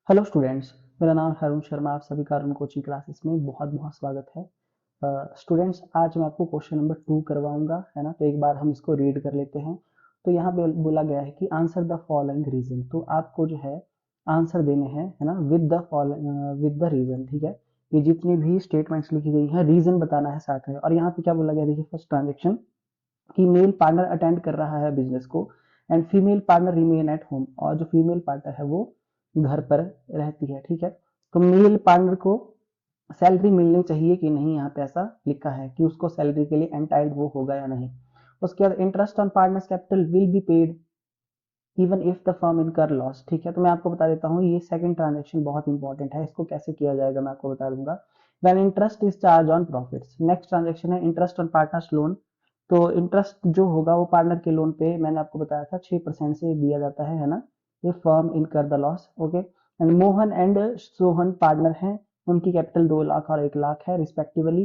Hello students, मेरा नाम है अरुण शर्मा। आप सभी का अरुण कोचिंग क्लासेस में बहुत बहुत स्वागत है। स्टूडेंट्स, आज मैं आपको क्वेश्चन नंबर 2 करवाऊंगा, है ना। तो एक बार हम इसको रीड कर लेते हैं। तो यहाँ पे बोला गया है कि आंसर द फॉलोइंग रीजन। तो आपको जो है आंसर देने हैं, है ना, विद द रीजन। ठीक है, ये जितनी भी स्टेटमेंट्स लिखी गई हैं रीजन बताना है साथ में। और यहाँ पे क्या बोला गया, देखिए फर्स्ट ट्रांजेक्शन कि मेल पार्टनर अटेंड कर रहा है बिजनेस को and female partner remain at home. और जो फीमेल पार्टनर है वो घर पर रहती है। ठीक है, तो मेल पार्टनर को सैलरी मिलनी चाहिए कि नहीं, यहाँ पे ऐसा लिखा है कि उसको सैलरी के लिए एंटाइल्ड वो होगा या नहीं। उसके बाद interest on partners capital will be paid even if the firm इनकर लॉस। ठीक है, तो मैं आपको बता देता हूँ ये सेकंड ट्रांजेक्शन बहुत इंपॉर्टेंट है। इसको कैसे किया जाएगा मैं आपको बता दूंगा। When interest is charge on profits. Next transaction है इंटरेस्ट ऑन पार्टनर्स लोन। तो इंटरेस्ट जो होगा वो पार्टनर के लोन पे मैंने आपको बताया था 6% से दिया जाता है ना। ये फर्म इनकर the loss. Okay, and Mohan and Sohan partner हैं, उनकी कैपिटल 2 लाख और 1 लाख है respectively.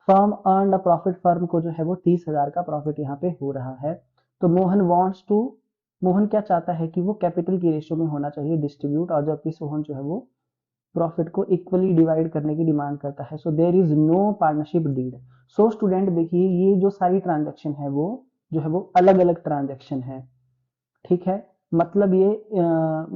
Firm earn a profit, firm को जो है वो 30,000 का प्रॉफिट यहाँ पे हो रहा है। तो मोहन क्या चाहता है कि वो कैपिटल की रेशियो में होना चाहिए डिस्ट्रीब्यूट, और जबकि सोहन जो है वो प्रॉफिट को इक्वली डिवाइड करने की डिमांड करता है। So there is no partnership deed. So student देखिए, ये जो सारी ट्रांजेक्शन है वो जो है वो अलग अलग ट्रांजेक्शन है। ठीक है, मतलब ये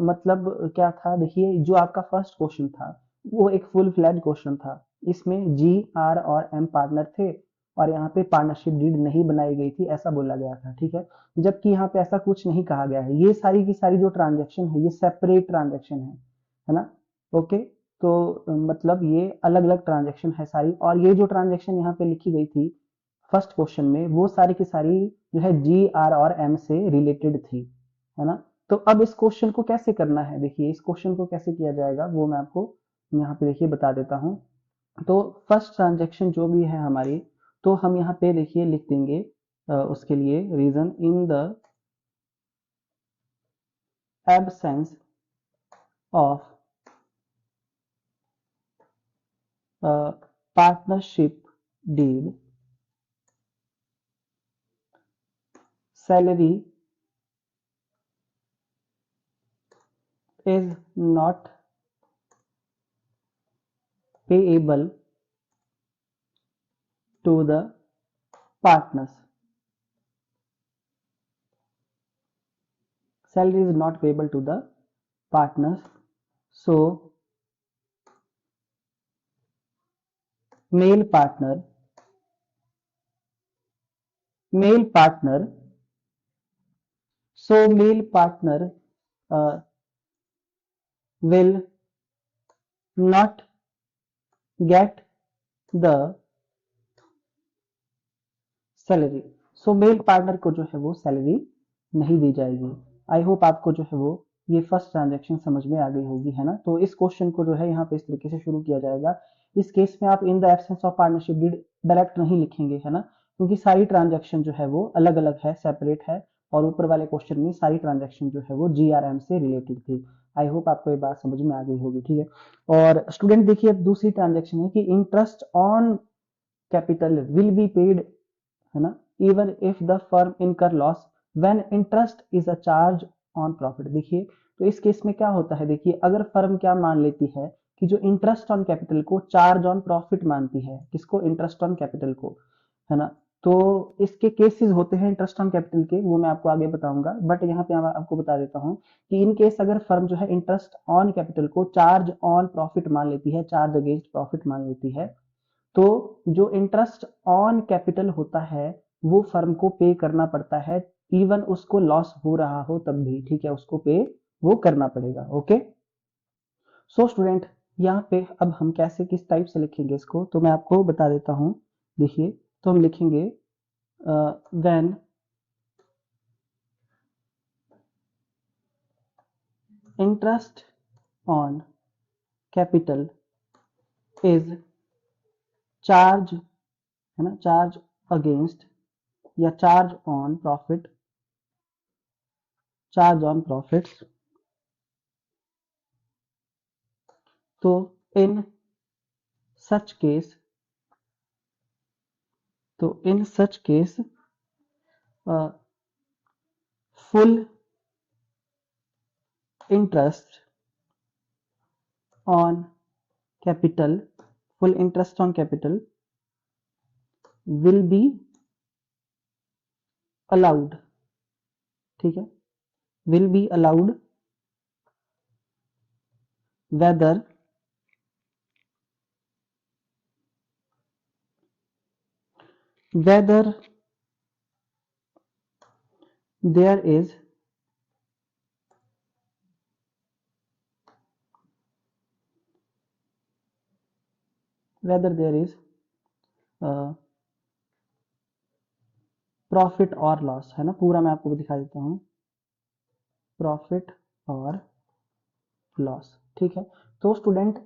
मतलब क्या था, देखिए जो आपका फर्स्ट क्वेश्चन था वो एक फुल फ्लैज क्वेश्चन था। इसमें जी आर और एम पार्टनर थे और यहाँ पे पार्टनरशिप डीड नहीं बनाई गई थी, ऐसा बोला गया था। ठीक है, जबकि यहाँ पे ऐसा कुछ नहीं कहा गया है। ये सारी की सारी जो ट्रांजेक्शन है ये सेपरेट ट्रांजेक्शन है ना। ओके, तो मतलब ये अलग अलग ट्रांजेक्शन है सारी। और ये जो ट्रांजेक्शन यहाँ पे लिखी गई थी फर्स्ट क्वेश्चन में, वो सारी की सारी जो है जी आर और एम से रिलेटेड थी, है ना। तो अब इस क्वेश्चन को कैसे करना है, देखिए इस क्वेश्चन को कैसे किया जाएगा वो मैं आपको यहाँ पे देखिए बता देता हूँ। तो फर्स्ट ट्रांजेक्शन जो भी है हमारी, तो हम यहाँ पे देखिए लिख देंगे उसके लिए reason in the absence of partnership deed salary is not payable to the partners. Salary is not payable to the partners. So male partner male partner male partner uh, will not get the salary. So male partner को जो है वो salary नहीं दी जाएगी। I hope आपको जो है वो ये फर्स्ट ट्रांजेक्शन समझ में आ गई होगी, है ना। तो इस क्वेश्चन को जो है यहाँ पे इस तरीके से शुरू किया जाएगा। इस केस में आप in the absence of partnership deed direct नहीं लिखेंगे, है ना, क्योंकि सारी ट्रांजेक्शन जो है वो अलग अलग है, सेपरेट है। और ऊपर वाले क्वेश्चन में सारी ट्रांजेक्शन जो है वो जीआरएम से रिलेटेड थी। आई होप आपको ये बात समझ में आ गई होगी। ठीक है, और स्टूडेंट देखिए अब दूसरी ट्रांजेक्शन है कि interest on capital will be paid, है ना, इवन इफ द फर्म इनकर loss when interest is a charge on profit. देखिए तो इस केस में क्या होता है, देखिए अगर फर्म क्या मान लेती है कि जो इंटरेस्ट ऑन कैपिटल को चार्ज ऑन प्रॉफिट मानती है, किसको, इंटरेस्ट ऑन कैपिटल को, है ना। तो इसके केसेस होते हैं इंटरेस्ट ऑन कैपिटल के, वो मैं आपको आगे बताऊंगा। बट यहाँ पे आपको बता देता हूँ कि इन केस अगर फर्म जो है इंटरेस्ट ऑन कैपिटल को चार्ज ऑन प्रॉफिट मान लेती है, चार्ज अगेंस्ट प्रॉफिट मान लेती है, तो जो इंटरेस्ट ऑन कैपिटल होता है वो फर्म को पे करना पड़ता है, इवन उसको लॉस हो रहा हो तब भी। ठीक है, उसको पे वो करना पड़ेगा। ओके, सो स्टूडेंट यहाँ पे अब हम कैसे किस टाइप से लिखेंगे इसको, तो मैं आपको बता देता हूँ। देखिए तो हम लिखेंगे when interest on capital is charge, है ना, चार्ज अगेंस्ट या चार्ज ऑन प्रॉफिट्स। तो in such case in such case full interest on capital, full interest on capital will be allowed, ठीक है, will be allowed whether whether there is whether there is profit और loss, है ना, पूरा मैं आपको दिखा देता हूँ, प्रॉफिट और लॉस, ठीक है। तो स्टूडेंट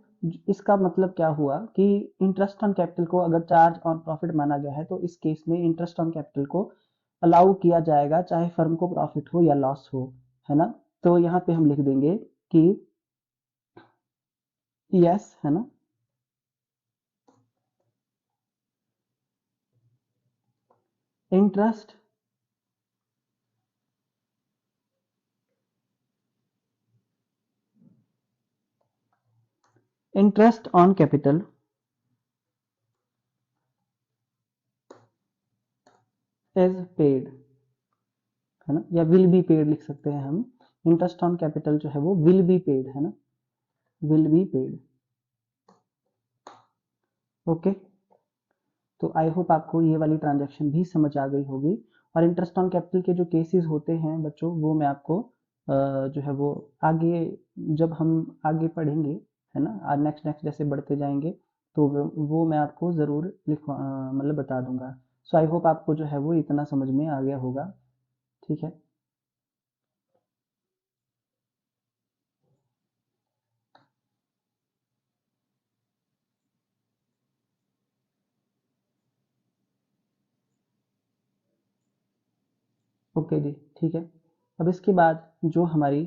इसका मतलब क्या हुआ कि इंटरेस्ट ऑन कैपिटल को अगर चार्ज ऑन प्रॉफिट माना गया है तो इस केस में इंटरेस्ट ऑन कैपिटल को अलाउ किया जाएगा चाहे फर्म को प्रॉफिट हो या लॉस हो, है ना। तो यहाँ पे हम लिख देंगे कि यस, है ना, interest interest on capital is paid, है ना, या विल बी पेड लिख सकते हैं हम, इंटरेस्ट ऑन कैपिटल जो है वो विल बी पेड, है ना, विल बी पेड। ओके, तो आई होप आपको ये वाली ट्रांजैक्शन भी समझ आ गई होगी। और इंटरेस्ट ऑन कैपिटल के जो केसेस होते हैं बच्चों वो मैं आपको जो है वो आगे जब हम आगे पढ़ेंगे, है ना, नेक्स्ट नेक्स्ट जैसे बढ़ते जाएंगे तो वो मैं आपको ज़रूर लिखवा मतलब बता दूंगा। सो आई होप आपको जो है वो इतना समझ में आ गया होगा, ठीक है। ओके जी, ठीक है। अब इसके बाद जो हमारी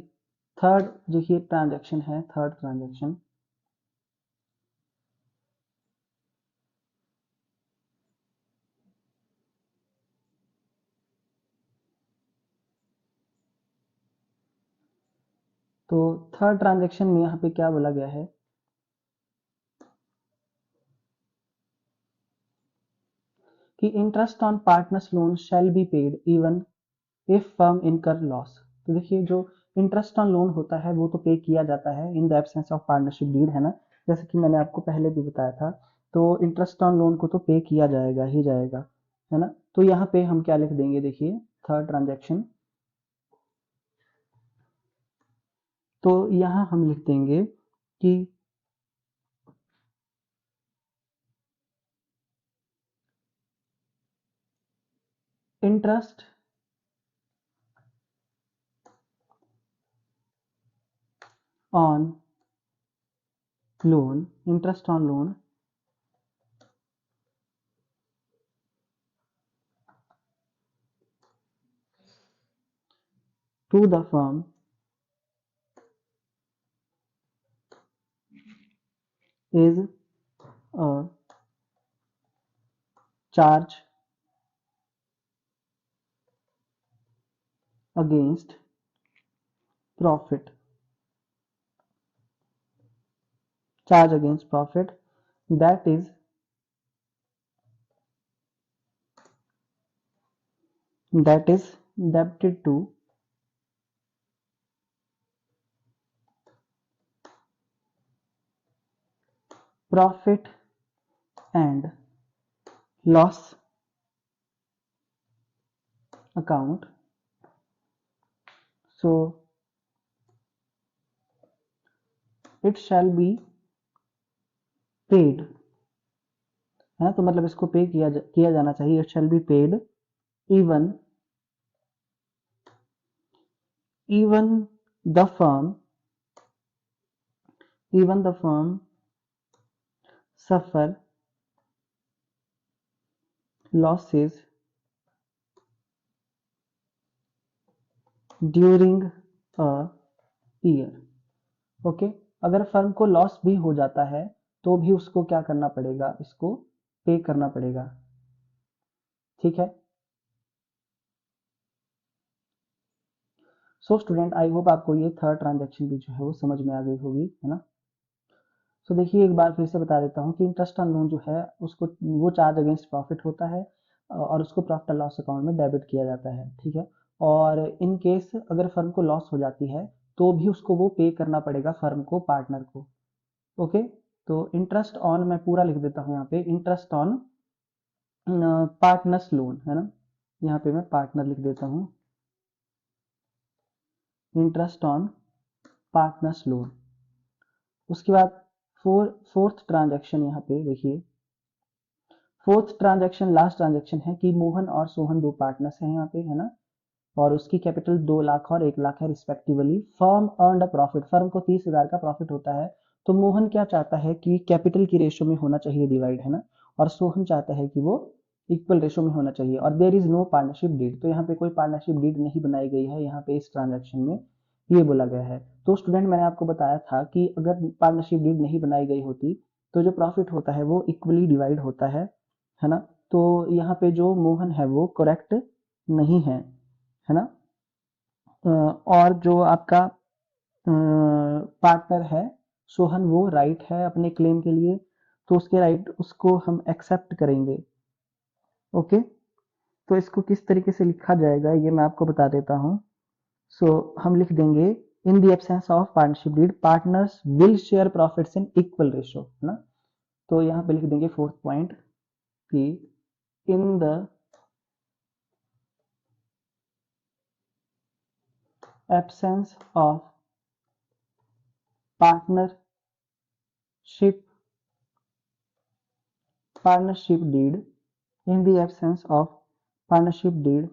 थर्ड देखिए ट्रांजैक्शन है, थर्ड ट्रांजैक्शन, तो थर्ड ट्रांजैक्शन में यहाँ पे क्या बोला गया है कि interest on partners loan shall be paid even if firm इनकर लॉस। तो देखिए जो इंटरेस्ट ऑन लोन होता है वो तो पे किया जाता है in the absence of partnership deed, है ना, जैसे कि मैंने आपको पहले भी बताया था। तो इंटरेस्ट ऑन लोन को तो पे किया जाएगा ही जाएगा, है ना। तो यहाँ पे हम क्या लिख देंगे, देखिए थर्ड ट्रांजेक्शन, तो यहाँ हम लिख देंगे कि interest on loan, interest on loan to the firm is a charge against profit, charge against profit that is debited to profit and loss account. So it shall be paid, है ना, तो मतलब इसको पे किया जाना चाहिए, it shall be paid even the firm suffer losses during a year। Okay, अगर फर्म को लॉस भी हो जाता है तो भी उसको क्या करना पड़ेगा, इसको पे करना पड़ेगा, ठीक है। सो स्टूडेंट आई होप आपको ये थर्ड ट्रांजैक्शन भी जो है वो समझ में आ गई होगी, है ना। सो देखिए एक बार फिर से बता देता हूँ कि इंटरेस्ट ऑन लोन जो है उसको वो चार्ज अगेंस्ट प्रॉफिट होता है और उसको प्रॉफिट एंड लॉस अकाउंट में डेबिट किया जाता है, ठीक है। और इन केस अगर फर्म को लॉस हो जाती है तो भी उसको वो पे करना पड़ेगा फर्म को, पार्टनर को। ओके, तो इंटरेस्ट ऑन मैं पूरा लिख देता हूँ यहाँ पे, इंटरेस्ट ऑन पार्टनर्स लोन, है ना। यहाँ पे मैं पार्टनर लिख देता हूँ, इंटरेस्ट ऑन पार्टनर्स लोन। उसके बाद फोर्थ ट्रांजैक्शन यहाँ पे देखिए, फोर्थ ट्रांजैक्शन लास्ट ट्रांजैक्शन है कि मोहन और सोहन दो पार्टनर्स हैं यहाँ पे, है ना। और उसकी कैपिटल 2 लाख और 1 लाख है respectively. Firm earned a profit, firm को 30,000 का प्रॉफिट होता है। तो मोहन क्या चाहता है कि कैपिटल की रेशो में होना चाहिए डिवाइड, है ना। और सोहन चाहता है कि वो इक्वल रेशो में होना चाहिए। और there is no partnership deed, तो यहाँ पे कोई पार्टनरशिप डीड नहीं बनाई गई है यहाँ पे इस ट्रांजेक्शन में, ये बोला गया है। तो स्टूडेंट मैंने आपको बताया था कि अगर पार्टनरशिप डीड नहीं बनाई गई होती तो जो प्रॉफिट होता है वो इक्वली डिवाइड होता है ना। तो यहाँ पे जो मोहन है वो करेक्ट नहीं है ना। और जो आपका पार्टनर है सोहन, वो राइट है अपने क्लेम के लिए, तो उसके राइट उसको हम एक्सेप्ट करेंगे। ओके, तो इसको किस तरीके से लिखा जाएगा ये मैं आपको बता देता हूँ। सो हम लिख देंगे in the absence of partnership deed partners will share profits in equal ratio, है ना। तो यहाँ पे लिख देंगे फोर्थ पॉइंट कि इन the absence of partnership deed, in the absence of partnership deed,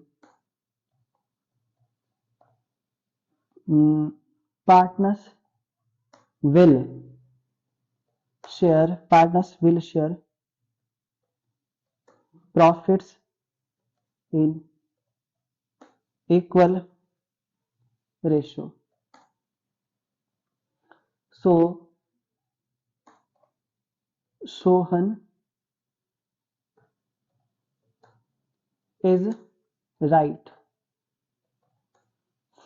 partners will share profits in equal ratio. So Sohan is right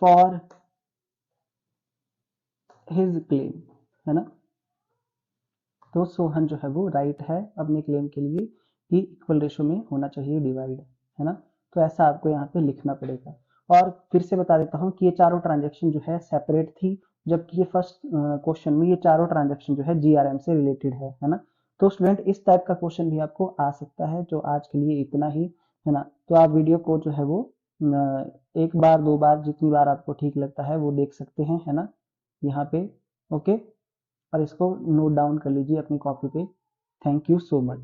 for his claim, है ना। तो सोहन जो है वो राइट है अपने क्लेम के लिए कि इक्वल रेशो में होना चाहिए डिवाइड, है ना। तो ऐसा आपको यहाँ पे लिखना पड़ेगा। और फिर से बता देता हूँ कि ये चारों ट्रांजेक्शन जो है सेपरेट थी, जबकि ये फर्स्ट क्वेश्चन में ये चारों ट्रांजेक्शन जो है जीआरएम से रिलेटेड है ना। तो स्टूडेंट इस टाइप का क्वेश्चन भी आपको आ सकता है। जो आज के लिए इतना ही, है ना। तो आप वीडियो को जो है वो एक बार दो बार जितनी बार आपको ठीक लगता है वो देख सकते हैं, है ना, यहाँ पे। ओके, और इसको नोट डाउन कर लीजिए अपनी कॉपी पे। Thank you so much.